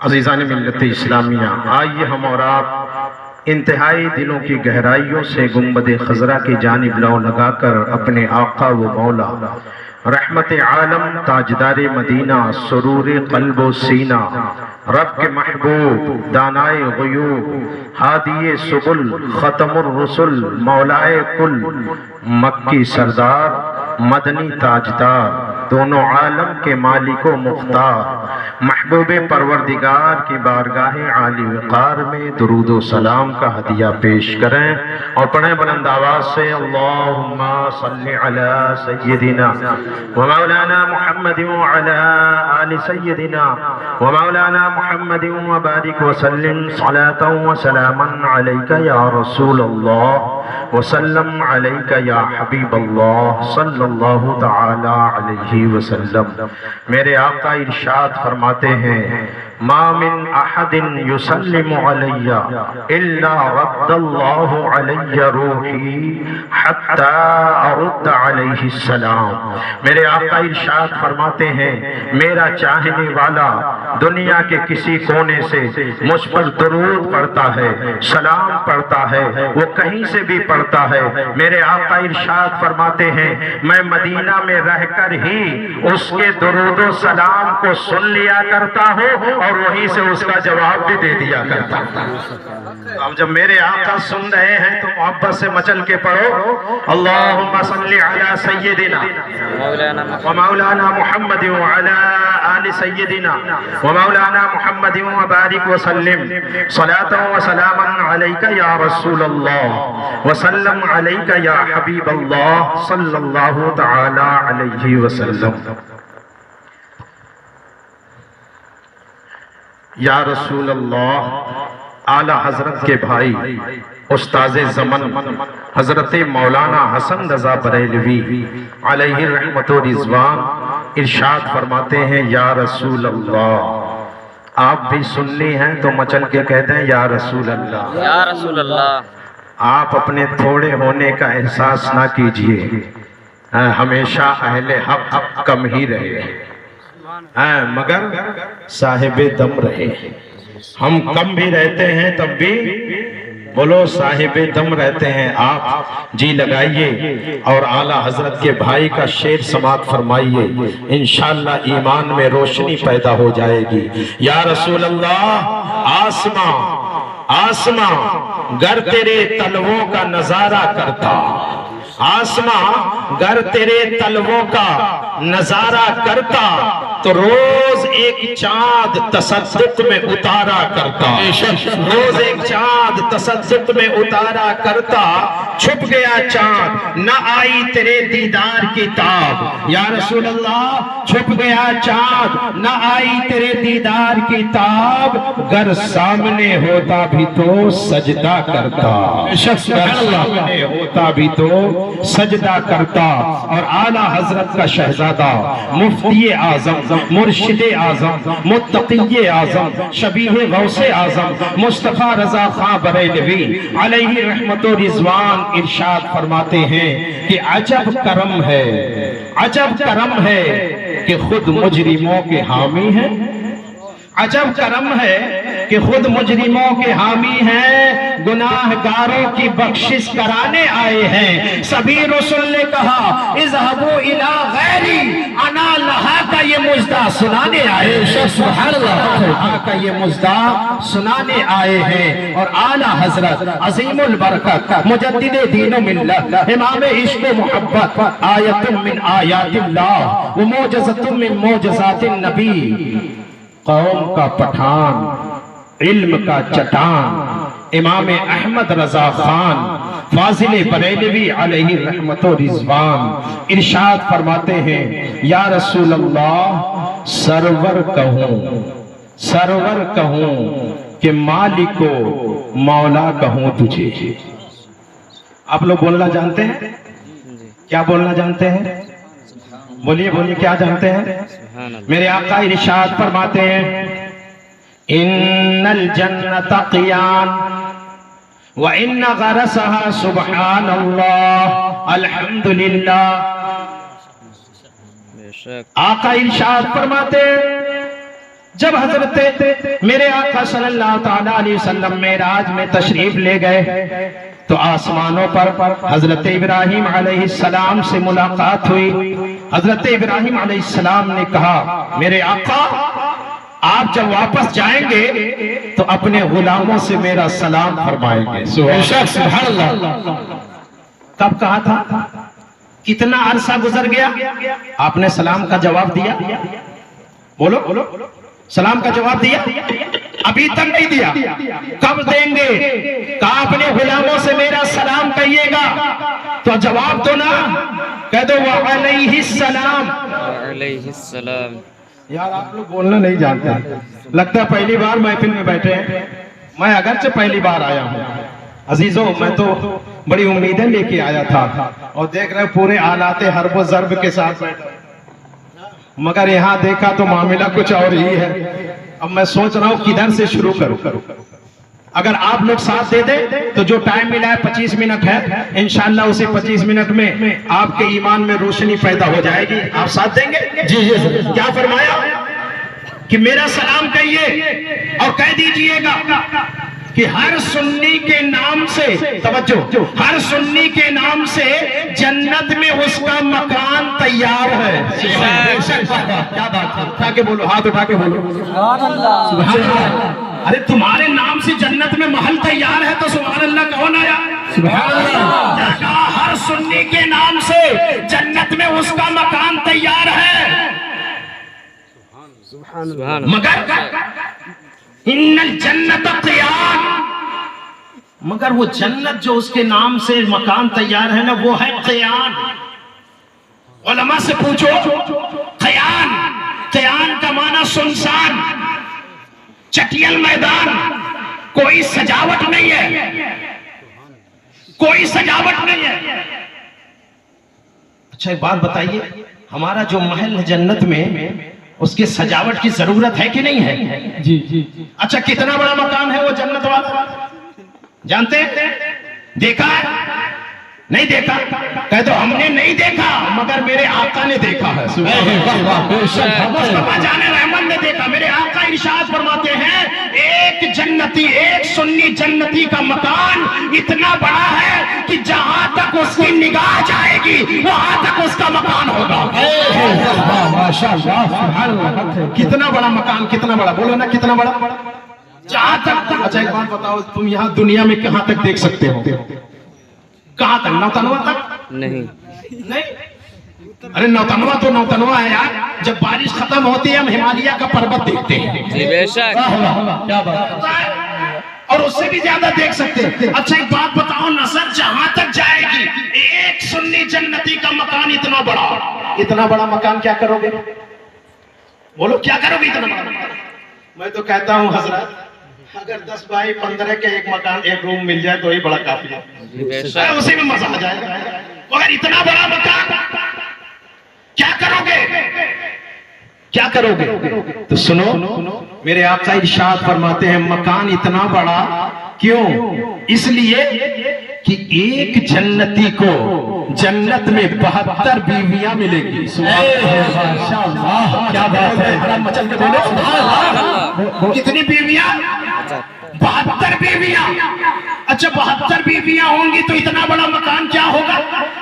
अज़ीज़ान मिल्लत इस्लामिया, आइए हम और आप इंतहाई दिलों की गहराइयों से गुंबद खजरा की जानिब लौ लगाकर अपने आका व मौला रहमत आलम ताजदार मदीना सुरूर क़ल्ब व सीना रब के महबूब दानाए ग़ुयूब हादिए सुबुल ख़तमुर रसूल मौलाए कुल मक्की सरदार मदनी ताजदार दोनों आलम के मालिको मुख्तार महबूबे परवरदिगार की बारगाह आली वक़ार में दुरूद व सलाम का हदिया पेश करें और पढ़ें बुलंद आवाज़ से अल्लाहुम्मा सल्लि अला सय्यदिना व मौलाना मुहम्मद व अला आलि सय्यदिना व मौलाना मुहम्मद व बारिक व सल्लिम सलातन व सलामन अलैका या रसूल अल्लाह व सल्लम अलैका या हबीब अल्लाह सल्लल्लाहु तआला अलैहि वसल्लम। मेरे आका इरशाद फरमाते हैं मा मिन अहदिन युसल्लिमु अलैया इल्ला रद्दल्लाहु अलैया रूही हत्ता अरुद्द अलैहि सलाम। मेरे आका इरशाद फरमाते हैं मेरा चाहने वाला दुनिया के किसी कोने से मुझ पर दुरूद पढ़ता है, सलाम पढ़ता है, वो कहीं से भी पढ़ता है, मेरे आका इरशाद फरमाते हैं मैं मदीना में रहकर ही उसके दुरूद सलाम को सुन लिया करता हूँ और वहीं से उसका जवाब भी दे दिया करता हूँ। अब जब मेरे आका सुन रहे हैं तो मोहब्बत से मचल के पढ़ो अल्लाहुम्मा सल्लि अला सय्यदिना व मौलाना मुहम्मद व अला आलि सय्यदिना व मौलाना मुहम्मद व बारिक व सल्लिम सलातन व सलामन अलैका या रसूल अल्लाह व सल्लम अलैका या हबीब अल्लाह सल्लल्लाहु तआला अलैहि वसल्लम। या रसूल अल्लाह आला हजरत के भाई उस्ताज़े ज़मन हजरत मौलाना हसन रज़ा बरेलवी अलैहि रहमत व रिज़वान इरशाद फरमाते हैं या रसूल अल्लाह। आप भी सुननी हैं तो मचल के कहते हैं या रसूल अल्लाह, या रसूल अल्लाह। आप अपने थोड़े होने का एहसास ना कीजिए, हमेशा अहले हक कम ही रहे मगर साहिबे दम रहे। हम कम भी रहते हैं तब भी बोलो साहिबे दम रहते हैं आप, जी लगाइए और आला हजरत के भाई का शेर समात फरमाइए, इंशाअल्लाह ईमान में रोशनी पैदा हो जाएगी। या रसूल अल्लाह, आसमां आसमां गर तेरे तलवों का नजारा करता, आसमां गर तेरे तलवों का नजारा करता तो रोज एक चांद तसद्दुक में उतारा करता, रोज एक चांद तसद्दुक में उतारा करता। छुप गया चांद न आई तेरे दीदार की ताब, या रसूल अल्लाह छुप गया चांद न आई तेरे दीदार की ताब, गर सामने होता भी तो सजदा करता, सामने होता भी तो सजदा करता। और आला हजरत का शहजादा, मुफ्ती आजम, मुर्शिदे आजम, मुत्तकी आजम, शबीह गौसे आजम, मुस्तफा रजा खां बरेलवी अलैहि रहमतो रिजवान इरशाद फरमाते हैं कि अजब करम है, अजब करम है कि खुद मुजरिमों के हामी हैं, अजब करम है कि खुद मुजरिमों के हामी हैं, गुनाहगारों की बख्शिश कराने आए हैं। सभी रसूल ने कहा इज़हबू इला गैरी अना लहा का ये मुजदा सुनाने आए हैं, सुभान अल्लाह का ये मुजदा सुनाने आए हैं। और आला हजरत अजीमुल बरकत मुजद्दिद दीन मिल्लत इमाम इश्क मोहब्बत आयतुम मिन आयातिल्लाह व मौजज़तुम मिन मौजज़ातिन नबी, कौम का पठान, इल्म का चटान, इमाम अहमद रजा खान फाजिल बरेलवी अलैहि रहमतो रिजवान इरशाद फरमाते हैं, या रसूल अल्लाह सरवर कहूं कि मालिको मौला कहूं तुझे। आप लोग बोलना जानते हैं? क्या बोलना जानते हैं? बोलिए बोलिए, क्या जानते हैं? मेरे आका इरशाद फरमाते हैं, इन्नल जन्नत क़ियान व इन्न गरसहा सुब्हान अल्लाह अल्हम्दुलिल्लाह। आका इरशाद फरमाते हैं, जब हजरत मेरे आका सल्लल्लाहु ताला अलैहि वसल्लम मेराज में तशरीफ ले गए तो आसमानों पर हजरत इब्राहिम अलैहिस्सलाम से मुलाकात हुई। हजरत इब्राहिम अलैहिस्सलाम ने कहा, मेरे आका आप जब वापस जाएंगे तो अपने गुलामों से मेरा सलाम फरमाएंगे। सुभान अल्लाह। कब कहा था? कितना अरसा गुजर गया, आपने सलाम का जवाब दिया? बोलो बोलो, सलाम का जवाब दिया? अभी तक नहीं दिया। कब देंगे? कहा अपने गुलामों से मेरा सलाम कहिएगा। तो जवाब दो ना, कह दो वालैहिस्सलाम। अलैहिस्सलाम। यार आप लोग बोलना नहीं जानते, लगता है पहली बार महफिल में बैठे हैं। मैं अगरचे पहली बार आया हूँ अजीजों, मैं तो बड़ी उम्मीदें लेके आया था और देख रहे पूरे आलाते हर्ब ज़र्ब के साथ बैठा, मगर यहाँ देखा तो मामला कुछ और ही है। अब मैं सोच रहा हूँ किधर से शुरू करूँ। अगर आप लोग साथ दे दे तो जो टाइम मिला है 25 मिनट है, इंशाअल्लाह उसी 25 मिनट में आपके ईमान में रोशनी पैदा हो जाएगी। आप साथ देंगे? जी जी। क्या फरमाया कि मेरा सलाम कहिए और कह दीजिएगा कि हर सुन्नी के नाम से, तवज्जो, हर सुन्नी के नाम से जन्नत में उसका मकान तैयार है। क्या बात है? उठा के बोलो, हाथ उठा के बोलो सुभान अल्लाह। अरे तुम्हारे नाम से जन्नत में महल तैयार है तो सुभान अल्लाह कहो ना यार। सुभान अल्लाह। हर सुन्नी के नाम से जन्नत में उसका मकान तैयार है। मगर इन्नल जन्नत क़ियान, मगर वो जन्नत जो उसके नाम से मकान तैयार है ना, वो है क़ियान। उलमा से पूछो, क़ियान, क़ियान का माना सुनसान, चटियल मैदान, कोई सजावट नहीं है, कोई सजावट नहीं है। अच्छा एक बात बताइए, हमारा जो महल है जन्नत में, उसकी सजावट की जरूरत है कि नहीं है? जी जी। अच्छा कितना बड़ा मकान है वो जन्नत वाला, जानते हैं? देखा है? नहीं देखा? कह दो हमने नहीं देखा मगर मेरे आका ने देखा है। मुस्तफा जाने रहमत ने देखा। मेरे आका इरशाद फरमाते हैं एक जन्नती, एक सुन्नी जन्नती का मकान इतना बड़ा है कि जहां तक उसकी निगाह जाएगी वहां तक उसका मकान होगा। कितना बड़ा मकान, कितना बड़ा, बोलो ना कितना बड़ा, जहां तक। अच्छा एक बात बताओ, तुम यहाँ दुनिया में कहां तक देख सकते हो? कहां तक? नौतनवा तक? नहीं। अरे नौतनवा तो नौतनवा है यार। जब बारिश खत्म होती है हम हिमालय का पर्वत देखते हैं। जी बेशक। क्या बात है। और उससे भी ज्यादा देख सकते हैं। अच्छा एक बात बताओ, नजर जहां तक जाएगी, एक सुन्नी जन्नती का मकान इतना बड़ा मकान क्या करोगे? बोलो क्या करोगे इतना बड़ा मकान? मैं तो कहता हूँ हजरत, अगर 10 बाई 15 के एक मकान, एक रूम मिल जाए तो ही बड़ा काफी है। उसी में मजा आ जाएगा। अगर इतना बड़ा मकान क्या करोगे? तो सुनो, मेरे आका इरशाद फरमाते हैं मकान इतना बड़ा क्यों? इसलिए कि एक जन्नती को जन्नत में 72 बीवियां मिलेंगी। क्या बात है, मचल के बोलो। कितनी बीवियां? 72 बीवियां। अच्छा 72 बीवियां होंगी तो इतना बड़ा मकान क्या होगा?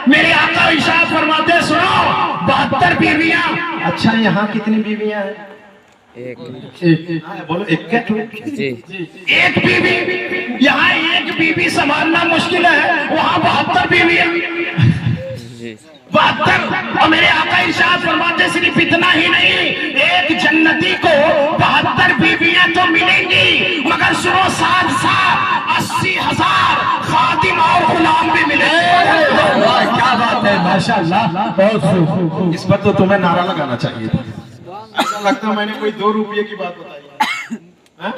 मेरे आका इरशाद फरमाते हैं सुनो, 72 बीवियां। अच्छा यहाँ कितनी बीवियां हैं? एक। बोलो एक क्या? जी। एक बीवी। यहाँ एक बीवी संभालना मुश्किल है, वहाँ 72 बीवियां। 72। और मेरे आका इरशाद फरमाते सिर्फ इतना ही नहीं, एक जन्नती को 72 बीवियां तो मिलेंगी मगर सुनो साथ 80,000 खादिम और गुलाम भी मिलेंगे। क्या बात है, माशाअल्लाह, बहुत। इस पर तो तुम्हें नारा लगाना चाहिए था। ऐसा लगता है मैंने कोई 2 रुपये की बात बताई।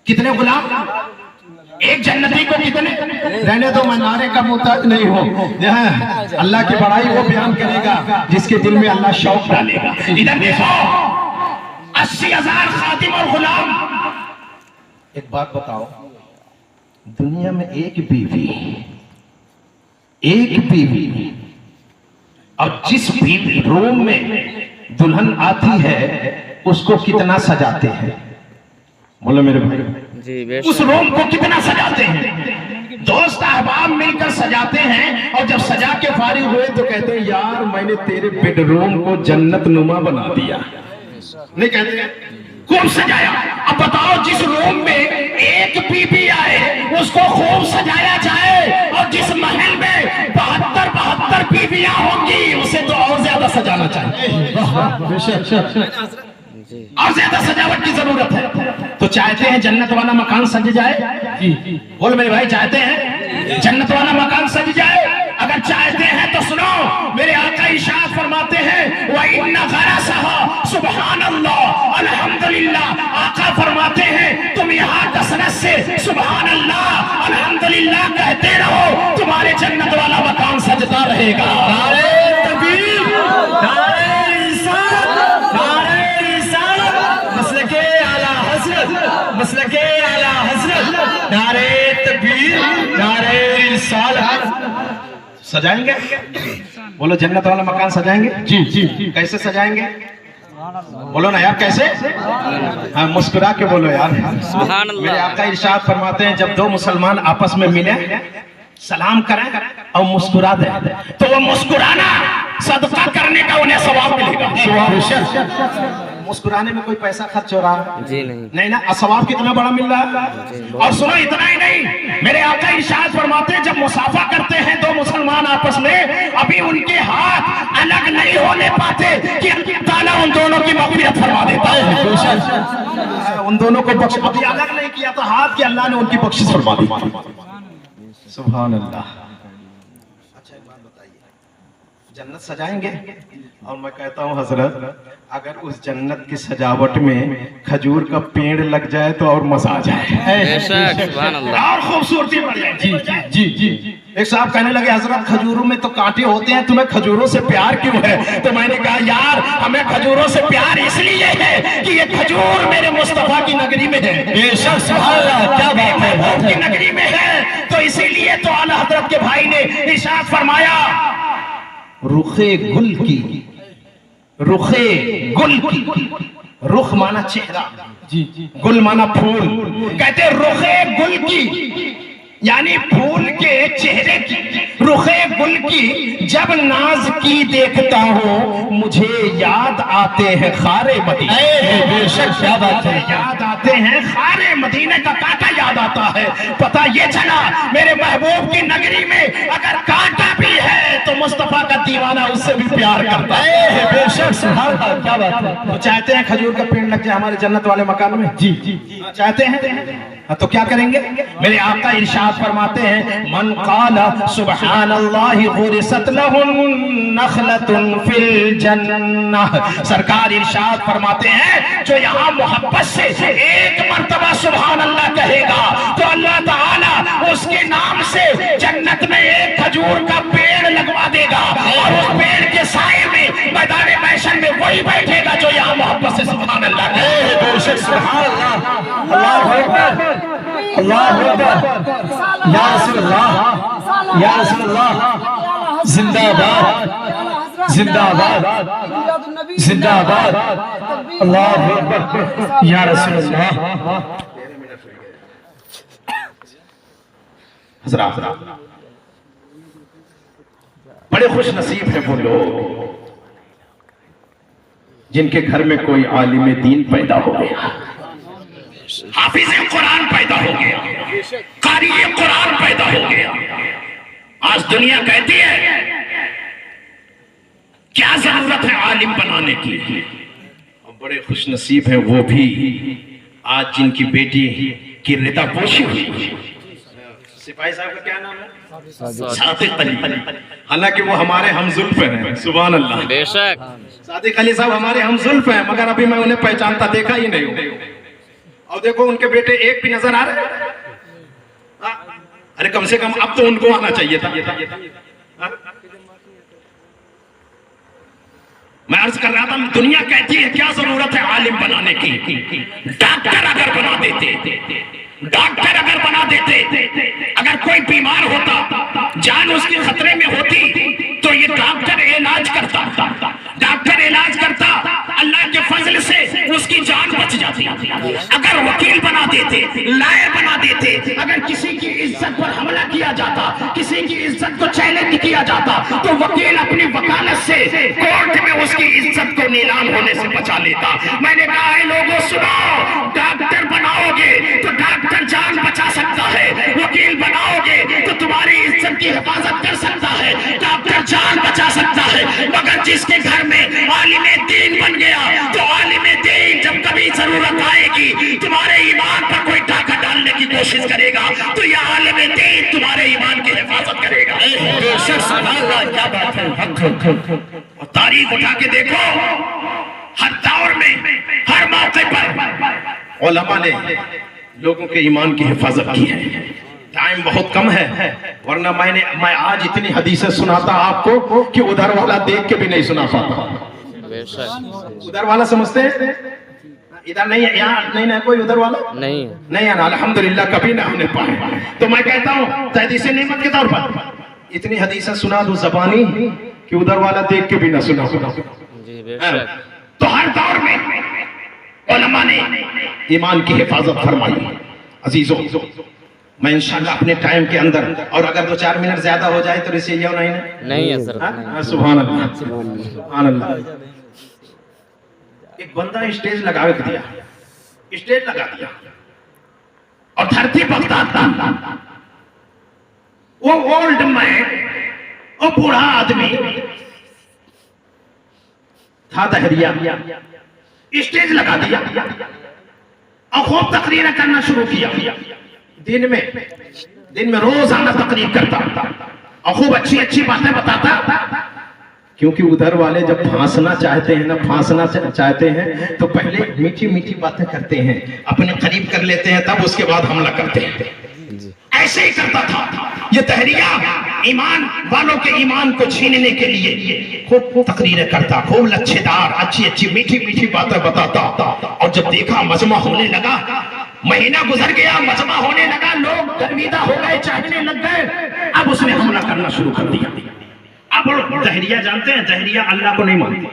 कितने गुलाम? एक जन्नती को कितने? रहने दो, मैं नारे का मुहताज नहीं हूँ। अल्लाह की बड़ाई वो बयान करेगा जिसके दिल में अल्लाह शौक डालेगा। इधर देखो, 80,000 खादिम और गुलाम। एक बात बताओ, दुनिया में एक बीवी और जिस बीवी रूम में दुल्हन आती है उसको कितना सजाते हैं? बोलो मेरे भाई। जी उस रूम को कितना सजाते हैं? दोस्त अहबाब मिलकर सजाते हैं और जब सजा के फारिग हुए तो कहते हैं यार मैंने तेरे बेडरूम को जन्नत नुमा बना दिया। नहीं कहते? खूब सजाया। अब बताओ जिस रूम में एक बीबी आए उसको खूब सजाया जाए और जिस महल में 72 बीबियां होंगी उसे तो और ज्यादा सजाना चाहिए। और ज्यादा सजावट की जरूरत है। तो चाहते हैं जन्नत वाला मकान सज जाए? बोल मेरे भाई, चाहते हैं जन्नत वाला मकान सज जाए? अगर चाहते हैं तो सुनो, मेरे आका इरशाद फरमाते हैं व इन्ना गरसहा सुबहानल्लाह अल्हम्दुलिल्लाह। आका फरमाते हैं तुम यहाँ कसरत से सुबहानल्लाह अल्हम्दुलिल्लाह कहते रहो, तुम्हारे जन्नत वाला मकान सजता रहेगा। मसलके आला हज़रत, नारे तकबीर, नारे रिसालत। सजाएंगे? बोलो जन्नत वाला मकान सजाएंगे? जी। कैसे सजाएंगे? बोलो ना यार, कैसे? हाँ मुस्कुरा के बोलो यार। मेरे आका इरशाद फरमाते हैं जब 2 मुसलमान आपस में मिले, सलाम करें और मुस्कुरा दे तो वो मुस्कुराना सदका करने का उन्हें सवाब मिलेगा। मुस्कुराने में कोई पैसा खर्च हो रहा है? जी नहीं ना। सवाब कितना बड़ा मिल रहा है। और सुनो इतना ही नहीं, मेरे आका इरशाद फरमाते हैं जब मुसाफा करते हैं 2 मुसलमान आपस में, अभी उनके हाथ अलग नहीं होने पाते कि अल्लाह ताला उन दोनों की मग़फ़िरत फरमा देता है। उन दोनों को बख्श, अभी अलग नहीं किया तो हाथ के अल्लाह ने उनकी बख्शिश फरमा दी। सुभान अल्लाह। अच्छा एक बात बताइए, जन्नत सजाएंगे। और मैं कहता हूँ हजरत, अगर उस जन्नत की सजावट में खजूर का पेड़ लग जाए तो और मजा आ जाए, बेशक, सुभान अल्लाह। और खूबसूरती बढ़ जाए। जी जी जी जी। एक साहब कहने लगे हजरत खजूरों में तो कांटे होते हैं, तुम्हें खजूरों से प्यार क्यों है? तो मैंने कहा यार हमें खजूरों से प्यार इसलिए है कि ये खजूर मेरे मुस्तफा की नगरी में है। बेशक, सुभान अल्लाह, क्या बात है, महबूब की नगरी में है, तो इसीलिए तो आला हजरत के भाई ने इरशाद फरमाया, रुखे गुल की, रुखे गुल की, रुख माना चेहरा, जी, गुल माना फूल, कहते रुखे गुल की यानी फूल के चेहरे की, रुखे गुल की जब नाज की देखता हूँ मुझे याद आते हैं खारे मदीने। बेशक, क्या बात है, याद आते हैं खारे मदीने का कांटा याद आता है। पता ये चला मेरे महबूब की नगरी में अगर कांटा भी है तो मुस्तफा का दीवाना उससे भी प्यार करता है। बेशक, सुभान अल्लाह, क्या बात है। तो चाहते हैं खजूर का पेड़ लग जाए हमारे जन्नत वाले मकान में? जी जी, चाहते हैं। तो क्या करेंगे? मेरे आका इरशाद फरमाते हैं, मन क़ाला सुब्हानल्लाहि गुरिसत लहुन नखलतुन फिल जन्नह। सरकार इरशाद फरमाते हैं, जो यहाँ मोहब्बत से एक मर्तबा सुभान अल्लाह कहेगा तो अल्लाह ताला उसके नाम से जन्नत में एक खजूर का पेड़ लगवा देगा, और उस पेड़ के साए में मैदान महशर में वही बैठेगा जो यहाँ मोहब्बत से सुभान अल्लाह कहे। बेशक, सुभान अल्लाह, अल्लाहु अकबर, अल्लाहु अकबर, या रसूलल्लाह, या रसूलल्लाह, जिंदाबाद, जिंदाबाद, जिंदाबाद, अल्लाहु अकबर, या रसूलल्लाह। हज़रात, बड़े खुश नसीब है वो लोग जिनके घर में कोई आलिम दीन पैदा हो गया, हाफिज कुरान पैदा हो गया, कारी कुरान पैदा हो गया। आज दुनिया कहती है क्या जरूरत है आलिम बनाने की, और बड़े खुश नसीब है वो भी आज जिनकी बेटी की रिदा पोशी हुई। सिपाही साहब का क्या नाम है? सादिक अली। हालांकि वो हमारे हमजुल्फ हैं, सुभान अल्लाह। बेशक, सादिक अली साहब हमारे हमजुल्फ हैं, मगर अभी मैं उन्हें पहचानता देखा ही नहीं हूं। और देखो उनके बेटे एक भी नजर आ रहे हैं। अरे कम से कम अब तो उनको आना चाहिए था। मैं अर्ज कर रहा था, दुनिया कहती है क्या जरूरत है आलिम बनाने की। डॉक्टर अगर बना देते, डॉक्टर अगर बना देते, अगर कोई बीमार होता, जान उसकी खतरे में होती, तो ये डॉक्टर इलाज करता, डॉक्टर इलाज करता, अल्लाह के फजल से उसकी जान बच जाती। अगर वकील बना देते, लायर बना देते, अगर किसी की इज्जत पर हमला किया जाता, किसी की इज्जत को चैलेंज किया जाता, तो वकील अपनी वकालत से कोर्ट में उसकी इज्जत को नीलाम होने से बचा लेता। मैंने कहा है लोगों सुनो, डॉक्टर बनाओगे तो डॉक्टर जान बचा सकता है, वकील बनाओगे तो तुम्हारी इज्जत की हिफाजत कर सकता है, डॉक्टर जान बचा सकता है। मगर जिसके घर में आलिम दीन बन गया, तो आलिम दीन जब कभी जरूरत आएगी, तुम्हारे ईमान पर कोई डाका डालने की कोशिश करेगा, तो यह आलिम दीन तुम्हारे ईमान की हिफाजत करेगा। क्या बात है। और तारीख उठा के देखो, हर दौर में, हर मौके पर उलमा ने लोगों के ईमान की हिफाजत की है। टाइम बहुत कम है, वरना मैं आज इतनी हदीसें सुनाता आपको कि उधर वाला देख के भी नहीं सुना पाता। उधर वाला समझते हैं, इधर नहीं है, यहाँ नहीं है कोई उधर वाला नहीं है ना, अल्हम्दुलिल्लाह कभी ना हमने पाए। तो मैं कहता हूँ तहदीस नेमत के तौर पर इतनी हदीसें सुना दूं ज़बानी कि उधर वाला देख के भी ना सुना। तो हर दौर में उलमा ने ईमान की हिफाजत फरमाई। अजीजों, मैं इंशाल्लाह अपने टाइम के अंदर, और अगर 2-4 मिनट ज्यादा हो जाए तो रिसीव नहीं है सर। सुभान अल्लाह, सुभान अल्लाह। एक बंदा स्टेज लगा दिया, स्टेज लगा दिया, और धरती बगदाद था। वो ओल्ड मैन, वो बूढ़ा आदमी था, दहरिया, स्टेज लगा दिया और खूब तकरीर करना शुरू किया। दिन में रोजाना तकरीर करता और खूब अच्छी अच्छी बातें बताता। क्योंकि उधर वाले जब फांसना चाहते हैं ना, फांसना चाहते हैं तो पहले मीठी मीठी बातें करते हैं, अपने करीब कर लेते हैं, तब उसके बाद हमला करते हैं। ऐसे ही करता था ये तहरिया, ईमान वालों के ईमान को छीनने के लिए खूब तकरीरें करता, खूब लच्छेदार अच्छी अच्छी मीठी मीठी बातें बताता। और जब देखा मजमा होने लगा, महीना गुजर गया, मजमा होने लगा, लोग गर्मीदा हो गए, चाहने लग गए, अब उसने हमला करना शुरू कर दिया। अब जहरिया जानते हैं, जहरिया अल्लाह को नहीं मानते,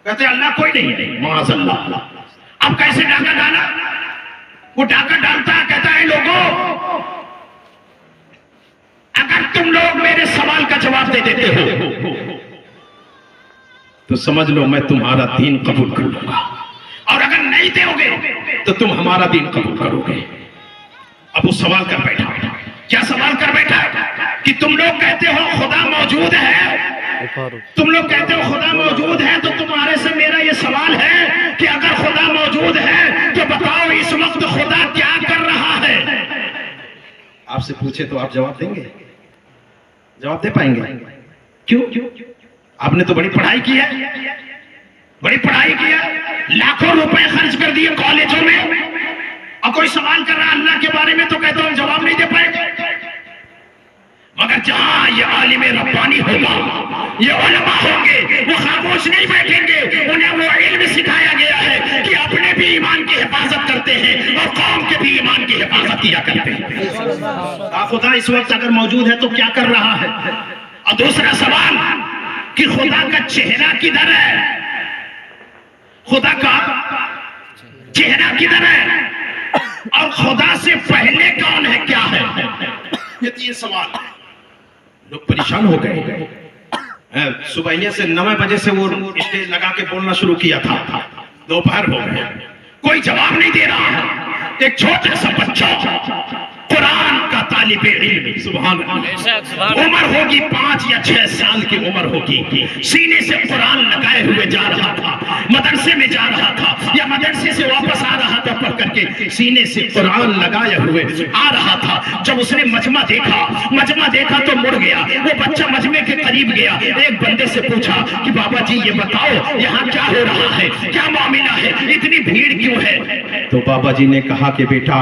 कहते अल्लाह कोई नहीं है, माज़अल्लाह। अब कैसे डाका डाला, वो डाका डालता कहता है लोगों, अगर तुम लोग मेरे सवाल का जवाब दे देते हो तो समझ लो मैं तुम्हारा दीन कबूल कर लूंगा, और अगर नहीं दोगे तो तुम हमारा दीन कबूल करोगे। अब वो सवाल कर बैठा, क्या सवाल कर बैठा कि तुम लोग कहते हो खुदा मौजूद है, तुम लोग कहते हो खुदा मौजूद है, तो तुम्हारे से मेरा ये सवाल है कि अगर खुदा मौजूद है तो बताओ इस वक्त खुदा क्या कर रहा है। आपसे पूछे तो आप जवाब देंगे, जवाब दे पाएंगे? क्यों? आपने तो बड़ी पढ़ाई की है, बड़ी पढ़ाई की है, लाखों रुपए खर्च कर दिए कॉलेजों में, और कोई सवाल कर रहा है अल्लाह के बारे में तो कहते हो हम जवाब नहीं दे पाएंगे। मगर जहां ये आलिम रब्बानी होगा, ये उलमा होंगे, वो खामोश नहीं बैठेंगे, उन्हें वो इल्म सिखाया गया है कि अपने भी ईमान की हिफाजत करते हैं और कौम के भी ईमान की हिफाजत किया करते हैं। खुदा इस वक्त अगर मौजूद है तो क्या कर रहा है? और दूसरा सवाल कि खुदा का चेहरा किधर है, खुदा का चेहरा किधर है, और खुदा से पहले कौन है, क्या है? ये 3 सवाल। लोग परेशान हो गए। सुबह से 9 बजे से वो स्टेज लगा के बोलना शुरू किया था, दोपहर हो गया, कोई जवाब नहीं दे रहा है। एक छोटा सा बच्चा कुरान का तालिबे इल्म, सुभान अल्लाह, उम्र होगी 5 या 6 साल की उम्र होगी, सीने से कुरान लगाए हुए जा रहा था, मदरसे में जा रहा था या मदरसे से वापस आ रहा था, पढ़ करके सीने से कुरान लगाए हुए आ रहा था। जब उसने मजमा देखा तो मुड़ गया। वो बच्चा मजमे के करीब गया, एक बंदे से पूछा कि बाबा जी ये बताओ यहाँ क्या हो रहा है, क्या मामला है, इतनी भीड़ क्यों है? तो बाबा जी ने कहा कि बेटा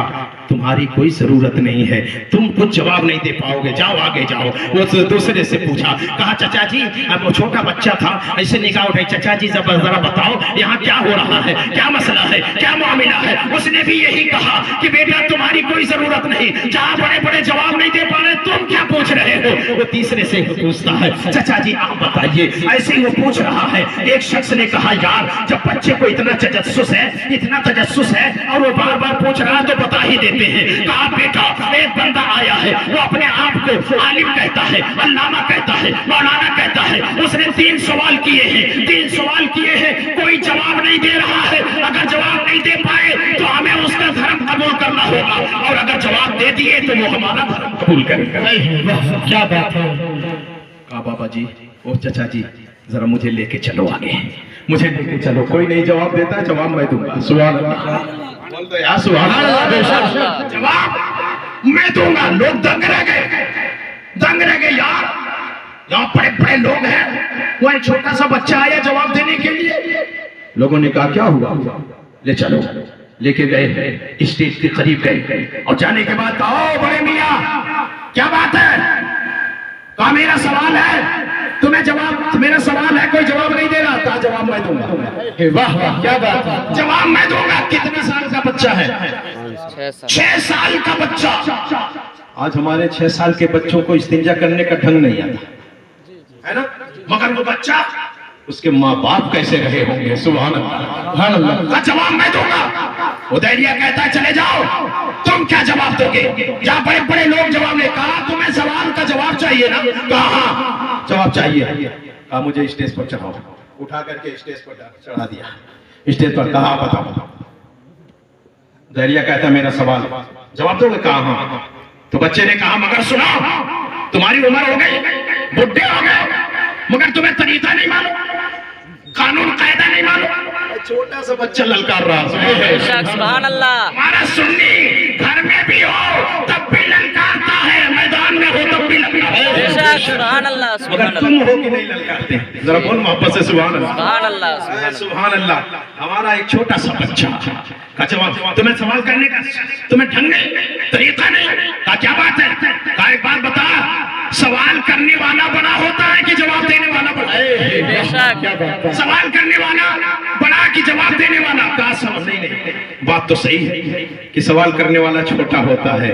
तुम्हारी कोई जरूरत नहीं है, तुम कुछ जवाब नहीं दे पाओगे, जाओ आगे जाओ। वो दूसरे से पूछा, कहा चाचा जी, अब वो छोटा बच्चा था, ऐसे निगाह उठाई, चाचा जी जरा बताओ यहाँ क्या हो रहा है, क्या मसला है, क्या मामला है? उसने भी यही कहा कि बेटा तुम्हारी कोई जरूरत नहीं, जहाँ बड़े बड़े जवाब नहीं दे पा रहे तुम क्या पूछ रहे हो? वो तीसरे से पूछता है, चाचा जी आप बताइए। ऐसे ही वो पूछ रहा है। एक शख्स ने कहा यार जब बच्चे को इतना तजस्सुस है और वो बार बार पूछ रहा है तो बता ही देते हैं। कहा बेटा एक बंदा आया है, वो अपने आप को आलिम कहता है, अल्लामा कहता है, मौलाना कहता है, उसने 3 सवाल किए हैं, कोई जवाब नहीं दे रहा है। अगर जवाब नहीं दे पाए तो हमें उसका धर्म कबूल करना होगा, और अगर जवाब दे दिए तो वो हमारा धर्म कबूल करेगा। क्या बात है? कहा बाबा जी, ओ चाचा जी जरा मुझे लेके चलो आगे, मुझे लेके चलो। कोई नहीं जवाब देता है, जवाब मैं दूंगा। सुभान अल्लाह, बोल दो यार सुभान अल्लाह। जवाब मैं दूंगा। लोग दंग रह गए यार, यहाँ बड़े बड़े लोग हैं, वो एक छोटा सा बच्चा आया जवाब देने के लिए। लोगों ने कहा क्या हुआ, ले चलो। लेके गए, स्टेज के करीब गए, और जाने के बाद कहा बड़े मियां क्या बात है? कहा मेरा सवाल है, तुम्हें जवाब, मेरा सवाल है, कोई जवाब नहीं दे रहा था, जवाब मैं दूंगा। वाह वाह क्या बात है, जवाब मैं दूंगा। कितने साल का बच्चा है? 6 साल का बच्चा। आज हमारे 6 साल के बच्चों को इस्तिंजा करने का ढंग नहीं आता है ना, मगर वो बच्चा, उसके माँ बाप कैसे रहे होंगे। सुभान अल्लाह। जवाब मैं दूंगा। उदैरिया कहता है चले जाओ, तुम क्या जवाब दोगे? जहाँ बड़े बड़े लोग जवाब ने कहा तुम्हें सवाल का जवाब चाहिए ना? कहा हाँ जवाब चाहिए। कहा मुझे स्टेज पर चढ़ाओ। उठा करके स्टेज पर चढ़ा दिया। स्टेज पर कहा बताओ। उदैरिया कहता है मेरा सवाल जवाब दोगे? कहा हाँ। तो बच्चे ने कहा मगर सुनो, तुम्हारी उम्र हो गई, बुढ़े हो गए, मगर तुम्हें तरीका नहीं मालूम, कानून कायदा नहीं मालूम। छोटा सा बच्चा ललकार रहा है। सुभान अल्लाह। हमारा सुन्नी घर में भी हो तब भी ललकारता है, मैदान में हो तब भी ललकारता है। बेशक सुभान अल्लाह मगर सुभान तुम अल्लाह हो कि नहीं ललकारते? जरा बोल मोहब्बत से सुभान अल्लाह। सुभान अल्लाह सुभान अल्लाह। सुभान अल्लाह। हमारा एक छोटा सा बच्चा का जवाब, तुम्हें सवाल करने का तुम्हें ढंग नहीं, तरीका नहीं का, क्या बात है का, एक बात बता, सवाल करने वाला बड़ा होता है कि जवाब देने वाला बड़ा? बेशक सवाल करने वाला बड़ा कि जवाब देने वाला? का समझ नहीं, बात तो सही है कि सवाल करने वाला छोटा होता है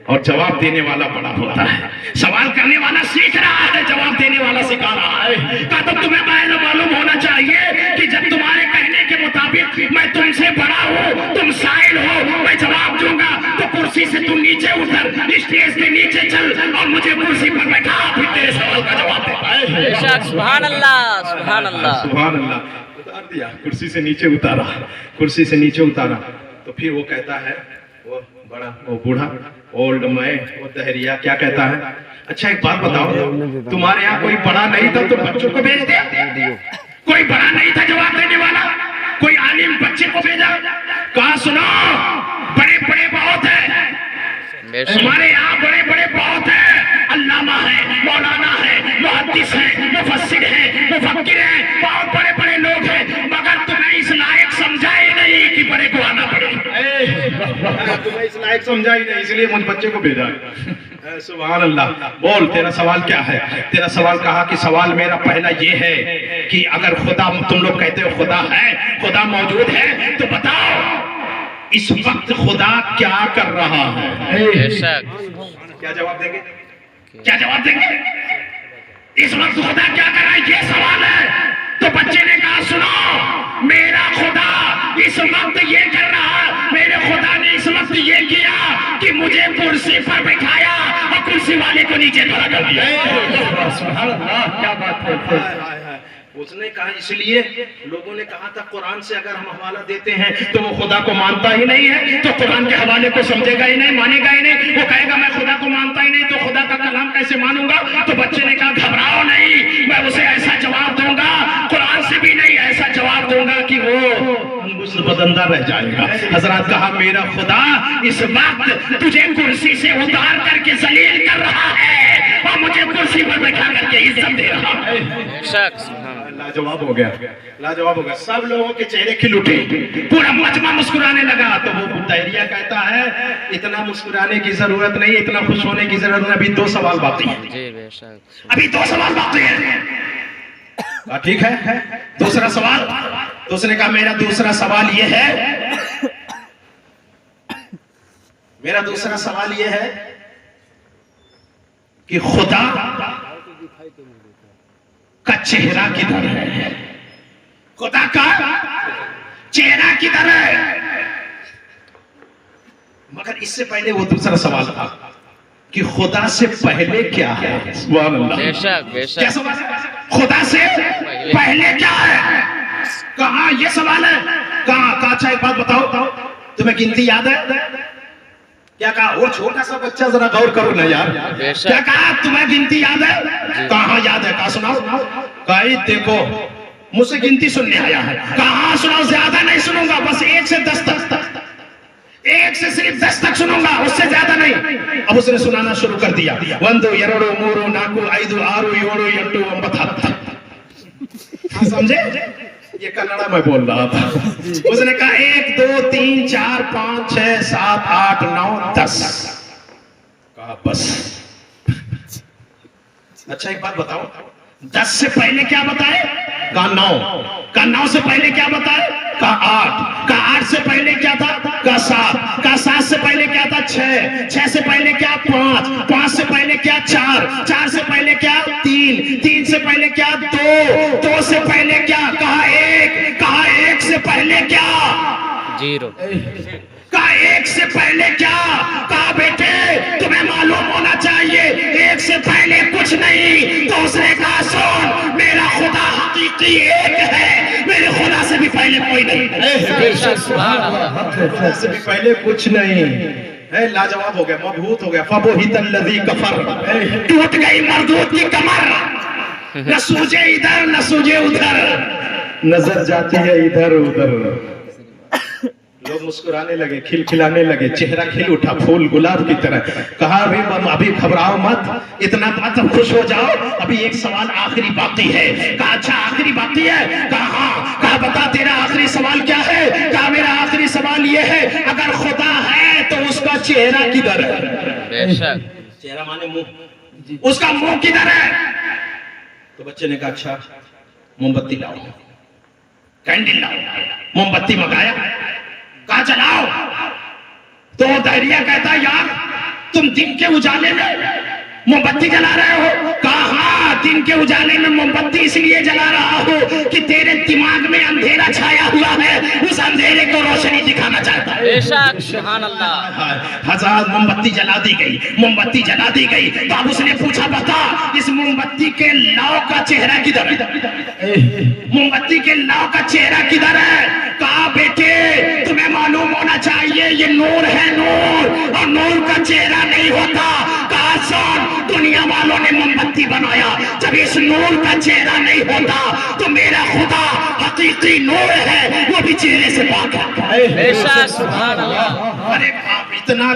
और जवाब देने वाला बड़ा होता है। सवाल करने वाला सीख रहा है, जवाब देने वाला सिखा रहा है। का तो तुम्हें मालूम होना चाहिए कि जब तुम्हारे कहने के मुताबिक मैं तुमसे बड़ा हूँ, तुम साइल हो, मैं जवाब दूंगा तो कुर्सी से तुम नीचे उतर, स्टेज के नीचे चल और मुझे कुर्सी पर बैठा, फिर तेरे सवाल का जवाब दे। बेशक सुभान अल्लाह सुभान अल्लाह। सुभान अल्लाह। उतार दिया, कुर्सी से नीचे उतारा, कुर्सी से नीचे उतारा तो फिर वो कहता है, वो बड़ा, वो बूढ़ा, ओल्ड मैन, वो दहरिया, क्या कहता है? अच्छा एक बात बताओ, तुम्हारे यहाँ कोई बड़ा नहीं था तो बच्चों को भेज दिया? कोई बड़ा नहीं था जवाब देने वाला, कोई आलिम बच्चे को भेजा? कहा सुनो, बड़े बड़े बहुत है, हमारे यहाँ बड़े बड़े बहुत है, अल्लामा है, मौलाना है, मुहद्दिस है, मुफस्सिर है, मुफक्किर है, बहुत बड़े बड़े लोग हैं, मगर तुम्हें इस लायक समझा ही नहीं कि बड़े को आना पड़े। तुम्हें इस लायक समझा ही नहीं, इसलिए मुझ बच्चे को भेजा। सुभान अल्लाह। बोल, तेरा सवाल क्या है? तेरा सवाल कहा कि सवाल मेरा पहला ये है कि अगर खुदा, तुम लोग कहते हो खुदा है, खुदा मौजूद है, तो बताओ इस वक्त खुदा क्या कर रहा है? क्या जवाब देंगे? क्या जवाब देंगे? इस वक्त खुदा क्या कर रहा है, ये सवाल है। तो बच्चे ने कहा सुनो, मेरा खुदा इस वक्त ये कर रहा, मेरे खुदा ने इस वक्त ये किया कि मुझे कुर्सी पर बिठाया और कुर्सी वाले को नीचे खड़ा कर दिया। क्या बात है। उसने कहा, इसलिए लोगों ने कहा था कुरान से अगर हम हवाला देते हैं तो वो खुदा को मानता ही नहीं है, तो कुरान के हवाले को समझेगा ही नहीं, मानेगा ही नहीं, वो कहेगा मैं खुदा को मानता ही नहीं तो खुदा का कलाम कैसे मानूंगा? तो बच्चे ने कहा घबराओ नहीं, मैं उसे ऐसा जवाब दूंगा, कुरान से भी नहीं, ऐसा जवाब दूंगा कि वो बदंदा रह जाएगा। हजरत कहा मेरा खुदा इस वक्त तुझे कुर्सी से उतार करके जलील कर रहा है और मुझे कुर्सी पर बैठा करके इज्जत दे रहा है। लाजवाब हो गया, लाजवाब हो गया। सब लोगों के चेहरे खिल उठे, पूरा मजमा मुस्कुराने लगा। तो वो दहरिया कहता है इतना मुस्कुराने की जरूरत नहीं, इतना खुश होने की जरूरत नहीं, अभी दो सवाल बाकी है, अभी दो सवाल बाकी है। ठीक है, दूसरा सवाल। तो उसने कहा मेरा दूसरा सवाल ये है, मेरा दूसरा सवाल ये है कि खुदा का चेहरा किधर है? खुदा का चेहरा किधर है? मगर इससे पहले वो दूसरा सवाल था कि खुदा से पहले क्या है? सुभान अल्लाह। बेशक बेशक। क्या सवाल है? खुदा से पहले क्या है? कहा ये सवाल है? कहा अच्छा एक बात बताओ, तुम्हें गिनती याद है? क्या कहा? वो छोटा सा बच्चा, जरा गौर करो ना यार। क्या कहा? तुम्हें गिनती याद है? कहा याद है? कहा सुनाओ। कहा देखो मुझसे गिनती सुनने आया है। कहा सुनाओ, ज्यादा नहीं सुनूंगा, बस 1 से 10 तक, 1 से सिर्फ 10 तक सुनूंगा, उससे ज्यादा नहीं। अब उसने सुनाना शुरू कर दिया, 1 2 2 3 4 5 6 7 8 9 समझे? ये कन्नड़ा में बोल रहा था। उसने कहा 1 2 3 4 5 6 7 8 9 10। कहा बस। अच्छा एक बात बताओ, 10 से पहले क्या बताए? कहा 9। कहा 9 से पहले क्या बताए? कहा 8। कहा 8 से पहले क्या था? कहा 7। कहा 7 से पहले क्या था? 6। 6 से पहले क्या? 5। 5 से पहले क्या? 4। 4 से पहले क्या? 3। 3 से पहले क्या? 2। 2 से पहले क्या? कहा 1। कहा 1 से पहले क्या? 0। कहा 1 से पहले क्या? कहा बेटे तुम्हें मालूम होना चाहिए 1 से पहले कुछ नहीं। तो उसने कहा सुन, मेरा खुदा हकीकी एक है, मेरे खुदा से भी पहले कोई नहीं, खुदा से भी पहले कुछ नहीं है। लाजवाब हो गया, मबहूत हो गया। फबुहितल्लज़ी कफर, टूट गई मरदूत की कमर, न सूझे इधर न सूझे उधर, नजर जाती है इधर उधर। लोग मुस्कुराने लगे, खिलखिलाने लगे, चेहरा खिल उठा फूल गुलाब की तरह। कहा अभी घबराओ मत, इतना मत खुश हो जाओ, अभी एक सवाल आखिरी बाकी है। कहा अच्छा आखिरी बाकी है? कहा हाँ। कहा बता तेरा आखिरी सवाल क्या है? कहा मेरा आखिरी सवाल ये है, अगर खुदा है तो उसका चेहरा किधर है? बेशक। चेहरा माने मुंह, उसका मुंह किधर है? तो बच्चे ने कहा अच्छा मोमबत्ती लाओ, कैंडल लाओ। मोमबत्ती मंगाया, कहा जलाओ। तो धैर्य कहता यार तुम दिन के उजाले में मोमबत्ती जला रहे हो? कहा हाँ, दिन के उजाले में मोमबत्ती इसलिए जला रहा हूं कि तेरे दिमाग में अंधेरा छाया हुआ है, उस अंधेरे को रोशनी दिखाना चाहता है। बेशक, सुभान अल्लाह। हजार मोमबत्ती जला दी गई, मोमबत्ती जला दी गई। तो अब उसने पूछा बता इस मोमबत्ती के लाव का चेहरा किधर है? मोमबत्ती के लाव का चेहरा किधर है? कहा बेटे तुम्हें मालूम होना चाहिए ये नूर है, नूर, और नूर का चेहरा नहीं होता। कहा सुन, दुनिया वालों ने मोमबत्ती बनाया, जब इस नूर का चेहरा नहीं होता तो मेरा खुदा हकीकी नूर है, वो भी चेहरे से पाक है। बेशक, सुभान अल्लाह। अरे बाप, इतना